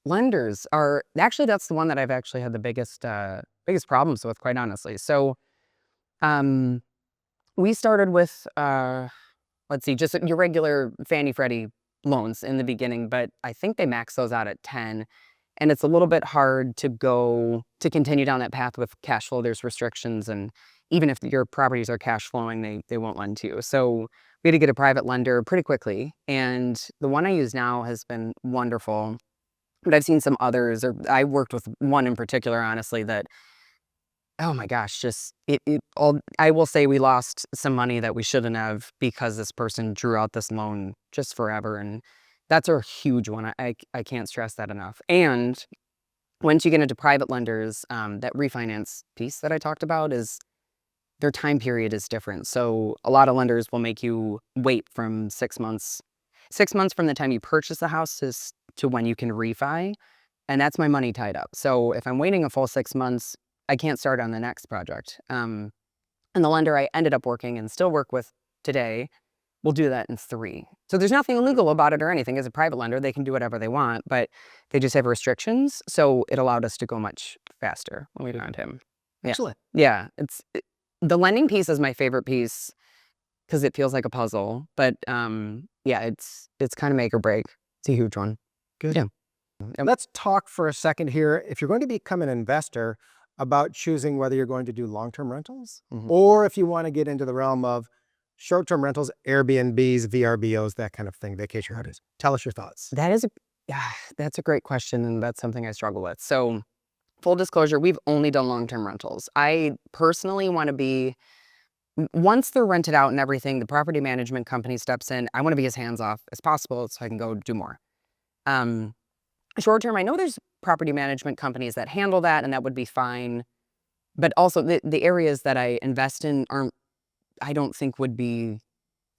Lenders are actually, that's the one that I've actually had the biggest problems with, quite honestly. So, um, we started with, let's see, just your regular Fannie Freddie loans in the beginning, but I think they max those out at 10. And it's a little bit hard to continue down that path with cash flow. There's restrictions, and even if your properties are cash flowing, they won't lend to you. So we had to get a private lender pretty quickly. And the one I use now has been wonderful. But I've seen some others, or I worked with one in particular, honestly, that, oh my gosh, just it all, I will say we lost some money that we shouldn't have because this person drew out this loan just forever. And that's a huge one. I can't stress that enough. And once you get into private lenders, that refinance piece that I talked about is their time period is different. So a lot of lenders will make you wait from 6 months, 6 months from the time you purchase the house to when you can refi. And that's my money tied up. So if I'm waiting a full 6 months, I can't start on the next project. And the lender I ended up working and still work with today will do that in 3. So there's nothing illegal about it or anything. As a private lender, they can do whatever they want, but they just have restrictions. So it allowed us to go much faster when we found him. Yeah. Excellent. Yeah. The lending piece is my favorite piece because it feels like a puzzle. But yeah, it's kind of make or break. It's a huge one. Good. Yeah. Let's talk for a second here. If you're going to become an investor, about choosing whether you're going to do long-term rentals, or if you want to get into the realm of short-term rentals, Airbnbs, VRBOs, that kind of thing, vacation rentals. Tell us your thoughts. That's a great question, and that's something I struggle with. So, full disclosure, we've only done long-term rentals. I personally want to be, once they're rented out and everything, the property management company steps in. I want to be as hands-off as possible so I can go do more. Short-term, I know there's property management companies that handle that, and that would be fine. But also, the areas that I invest in I don't think would be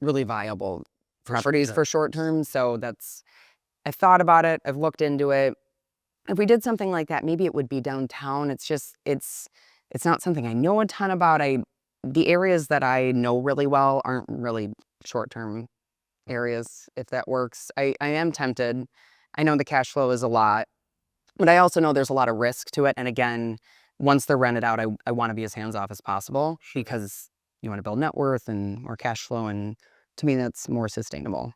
really viable properties for short-term. So I've thought about it. I've looked into it. If we did something like that, maybe it would be downtown. It's just, it's not something I know a ton about. The areas that I know really well aren't really short-term areas, if that works. I am tempted. I know the cash flow is a lot, but I also know there's a lot of risk to it. And again, once they're rented out, I want to be as hands-off as possible because you want to build net worth and more cash flow. And to me, that's more sustainable.